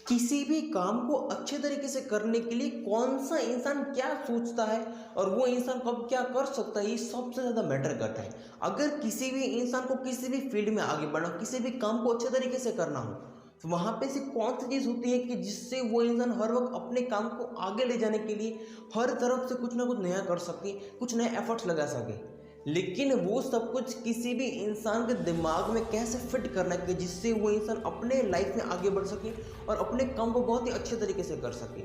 किसी भी काम को अच्छे तरीके से करने के लिए कौन सा इंसान क्या सोचता है और वो इंसान कब क्या कर सकता है, ये सबसे ज़्यादा मैटर करता है। अगर किसी भी इंसान को किसी भी फील्ड में आगे बढ़ना, किसी भी काम को अच्छे तरीके से करना हो, तो वहाँ पे से कौन सी चीज़ होती है कि जिससे वो इंसान हर वक्त अपने काम को आगे ले जाने के लिए हर तरफ से कुछ ना कुछ नया कर सके, कुछ नए एफर्ट्स लगा सके। लेकिन वो सब कुछ किसी भी इंसान के दिमाग में कैसे फिट करना है कि जिससे वो इंसान अपने लाइफ में आगे बढ़ सके और अपने काम को बहुत ही अच्छे तरीके से कर सके।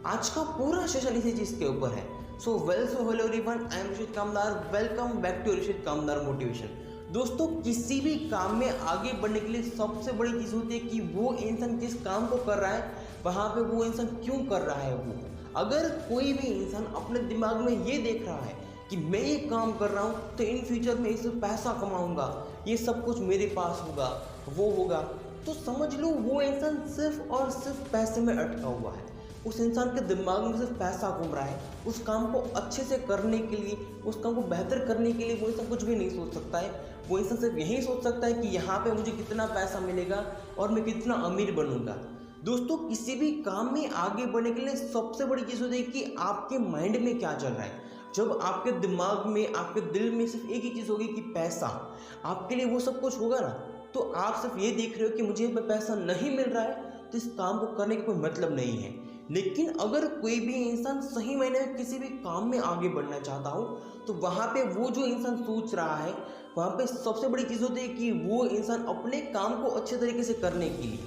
आज का पूरा सेशन इसी चीज़ के ऊपर है। So hello everyone, I am Rishit Kamdar. Welcome back to Rishit Kamdar motivation. दोस्तों, किसी भी काम में आगे बढ़ने के लिए सबसे बड़ी चीज़ होती है कि वो इंसान जिस काम को कर रहा है वहाँ पे वो इंसान क्यों कर रहा है। वो अगर कोई भी इंसान अपने दिमाग में ये देख रहा है कि मैं ये काम कर रहा हूँ तो इन फ्यूचर में इससे पैसा कमाऊंगा, ये सब कुछ मेरे पास होगा, वो होगा, तो समझ लो वो इंसान सिर्फ और सिर्फ पैसे में अटका हुआ है। उस इंसान के दिमाग में सिर्फ पैसा घूम रहा है। उस काम को अच्छे से करने के लिए, उस काम को बेहतर करने के लिए वो इंसान कुछ भी नहीं सोच सकता है। वो इंसान सिर्फ यही सोच सकता है कि यहाँ पे मुझे कितना पैसा मिलेगा और मैं कितना अमीर बनूंगा। दोस्तों, किसी भी काम में आगे बढ़ने के लिए सबसे बड़ी चीज़ होती है कि आपके माइंड में क्या चल रहा है। जब आपके दिमाग में, आपके दिल में सिर्फ एक ही चीज़ होगी कि पैसा, आपके लिए वो सब कुछ होगा ना, तो आप सिर्फ ये देख रहे हो कि मुझे पैसा नहीं मिल रहा है तो इस काम को करने का कोई मतलब नहीं है। लेकिन अगर कोई भी इंसान सही मायने में किसी भी काम में आगे बढ़ना चाहता हो तो वहाँ पे वो जो इंसान सोच रहा है, वहाँ पे सबसे बड़ी चीज़ होती है कि वो इंसान अपने काम को अच्छे तरीके से करने के लिए,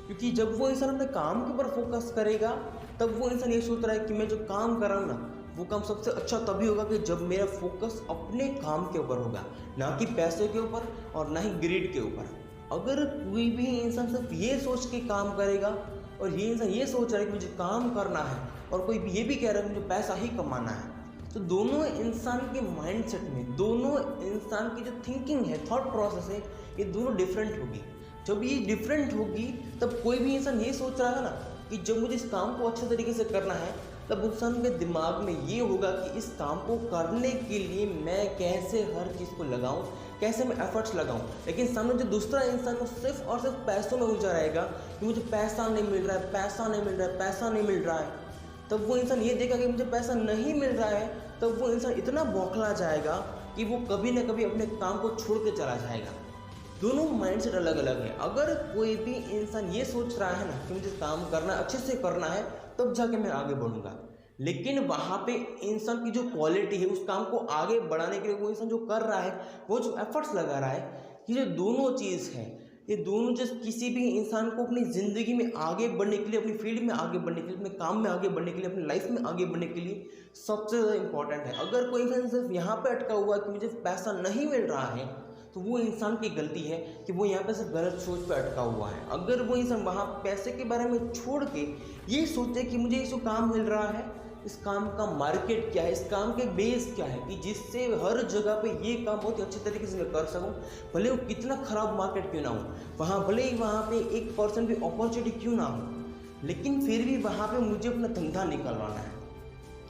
क्योंकि जब वो इंसान अपने काम के ऊपर फोकस करेगा तब वो इंसान ये सोच रहा है कि मैं जो काम कर रहा हूँ ना, वो काम सबसे अच्छा तभी होगा कि जब मेरा फोकस अपने काम के ऊपर होगा, ना कि पैसे के ऊपर और ना ही ग्रिड के ऊपर। अगर कोई भी इंसान सिर्फ ये सोच के काम करेगा और ये इंसान ये सोच रहा है कि मुझे काम करना है और कोई भी ये भी कह रहा है कि मुझे पैसा ही कमाना है, तो दोनों इंसान के माइंडसेट में, दोनों इंसान की जो थिंकिंग है, थॉट प्रोसेस है, ये दोनों डिफरेंट होगी। जब ये डिफरेंट होगी तब कोई भी इंसान ये सोच रहा है ना कि जब मुझे इस काम को अच्छे तरीके से करना है, तब इंसान के दिमाग में ये होगा कि इस काम को करने के लिए मैं कैसे हर चीज़ को लगाऊं, कैसे मैं एफर्ट्स लगाऊं। लेकिन सामने जो दूसरा इंसान वो सिर्फ और सिर्फ पैसों में उलझा रहेगा कि मुझे पैसा नहीं मिल रहा है, पैसा नहीं मिल रहा है, पैसा नहीं मिल रहा है। तब वो इंसान ये देखा कि मुझे पैसा नहीं मिल रहा है, तब वो इंसान इतना बौखला जाएगा कि वो कभी ना कभी अपने काम को छोड़ के चला जाएगा। दोनों माइंडसेट अलग अलग है। अगर कोई भी इंसान ये सोच रहा है ना कि मुझे काम करना, अच्छे से करना है, तब जाके मैं आगे बढ़ूंगा, लेकिन वहाँ पे इंसान की जो क्वालिटी है उस काम को आगे बढ़ाने के लिए वो इंसान जो कर रहा है, वो जो एफर्ट्स लगा रहा है, ये जो दोनों चीज़ है, ये दोनों चीज़ किसी भी इंसान को अपनी ज़िंदगी में आगे बढ़ने के लिए, अपनी फील्ड में आगे बढ़ने के लिए, अपने काम में आगे बढ़ने के लिए, अपनी लाइफ में आगे बढ़ने के लिए सबसे ज़्यादा इंपॉर्टेंट है। अगर कोई इंसान सिर्फ यहाँ पर अटका हुआ है कि मुझे पैसा नहीं मिल रहा है, तो वो इंसान की गलती है कि वो यहाँ पे सिर्फ गलत सोच पे अटका हुआ है। अगर वो इंसान वहाँ पैसे के बारे में छोड़ के ये सोचे कि मुझे इस काम मिल रहा है, इस काम का मार्केट क्या है, इस काम के बेस क्या है, कि जिससे हर जगह पे ये काम बहुत ही अच्छे तरीके से मैं कर सकूं, भले वो कितना खराब मार्केट क्यों ना हो, वहाँ भले ही वहाँ पे 1% भी अपॉर्चुनिटी क्यों ना हो, लेकिन फिर भी वहाँ पे मुझे अपना धंधा निकलवाना है।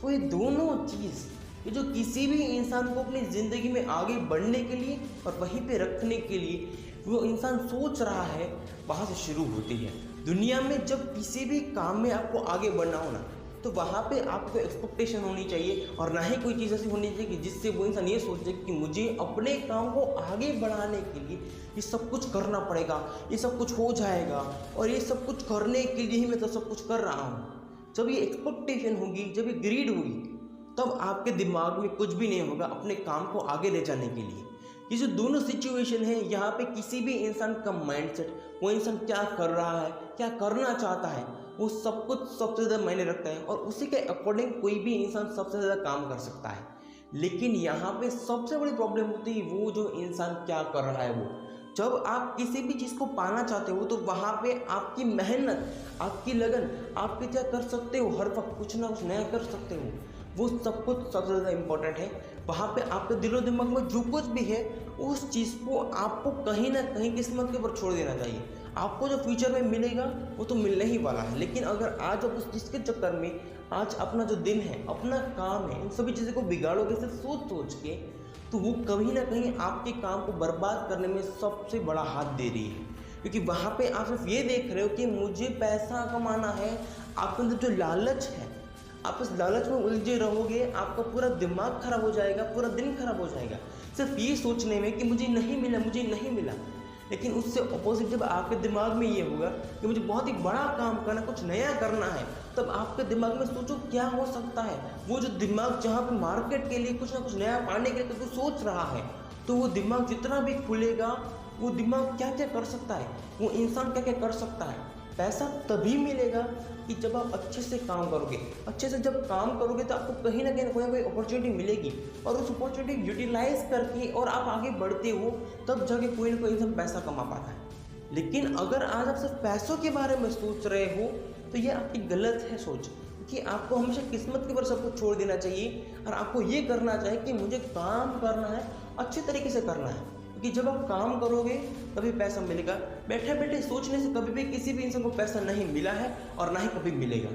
तो ये दोनों चीज़, ये जो किसी भी इंसान को अपनी ज़िंदगी में आगे बढ़ने के लिए और वहीं पे रखने के लिए वो इंसान सोच रहा है, वहाँ से शुरू होती है। दुनिया में जब किसी भी काम में आपको आगे बढ़ना हो ना, तो वहाँ पे आपको एक्सपेक्टेशन होनी चाहिए और ना ही कोई चीज़ ऐसी होनी चाहिए कि जिससे वो इंसान ये सोचे कि मुझे अपने काम को आगे बढ़ाने के लिए ये सब कुछ करना पड़ेगा, ये सब कुछ हो जाएगा और ये सब कुछ करने के लिए ही मैं तो सब कुछ कर रहा हूँ। जब ये एक्सपेक्टेशन होगी, जब ये ग्रीड होगी, तब आपके दिमाग में कुछ भी नहीं होगा अपने काम को आगे ले जाने के लिए। ये जो दोनों सिचुएशन है, यहाँ पे किसी भी इंसान का माइंडसेट, वो इंसान क्या कर रहा है, क्या करना चाहता है, वो सब कुछ सबसे ज़्यादा मायने रखता है और उसी के अकॉर्डिंग कोई भी इंसान सबसे ज़्यादा काम कर सकता है। लेकिन यहाँ पे सबसे बड़ी प्रॉब्लम होती है वो जो इंसान क्या कर रहा है। वो जब आप किसी भी चीज़ को पाना चाहते हो तो वहाँ पे आपकी मेहनत, आपकी लगन, आप क्या कर सकते हो, हर वक्त कुछ ना कुछ नया कर सकते हो, वो सब कुछ सबसे ज़्यादा इम्पोर्टेंट है। वहाँ पे आपके दिलो दिमाग में जो कुछ भी है उस चीज़ को आपको कहीं ना कहीं किस्मत के ऊपर छोड़ देना चाहिए। आपको जो फ्यूचर में मिलेगा वो तो मिलने ही वाला है, लेकिन अगर आज आप उस चीज़ के चक्कर में आज अपना जो दिन है, अपना काम है, इन सभी चीज़ों को बिगाड़ोगे सिर्फ सोच सोच के, तो वो कहीं ना कहीं आपके काम को बर्बाद करने में सबसे बड़ा हाथ दे रही है। क्योंकि वहाँ पे आप सिर्फ ये देख रहे हो कि मुझे पैसा कमाना है। आपके अंदर जो लालच है, आप इस लालच में उलझे रहोगे, आपका पूरा दिमाग खराब हो जाएगा, पूरा दिन खराब हो जाएगा सिर्फ ये सोचने में कि मुझे नहीं मिला, मुझे नहीं मिला। लेकिन उससे अपोजिट जब आपके दिमाग में ये होगा कि मुझे बहुत ही बड़ा काम करना, कुछ नया करना है, तब आपके दिमाग में सोचो क्या हो सकता है। वो जो दिमाग जहाँ पे मार्केट के लिए कुछ ना कुछ नया पाने के लिए कुछ सोच रहा है, तो वो दिमाग जितना भी खुलेगा, वो दिमाग क्या क्या कर सकता है, वो इंसान क्या क्या कर सकता है। पैसा तभी मिलेगा कि जब आप अच्छे से काम करोगे। अच्छे से जब काम करोगे तो आपको कहीं ना कहीं कोई ना कोई अपॉर्चुनिटी मिलेगी, और उस अपॉर्चुनिटी यूटिलाइज करके और आप आगे बढ़ते हो, तब जाके कोई ना कोई इंसान पैसा कमा पाता है। लेकिन अगर आज आप सिर्फ पैसों के बारे में सोच रहे हो तो ये आपकी गलत है सोच, कि आपको हमेशा किस्मत के ऊपर सब कुछ छोड़ देना चाहिए और आपको ये करना चाहिए कि मुझे काम करना है, अच्छे तरीके से करना है। क्योंकि जब आप काम करोगे तभी पैसा मिलेगा। बैठे बैठे सोचने से कभी भी किसी भी इंसान को पैसा नहीं मिला है और ना ही कभी मिलेगा।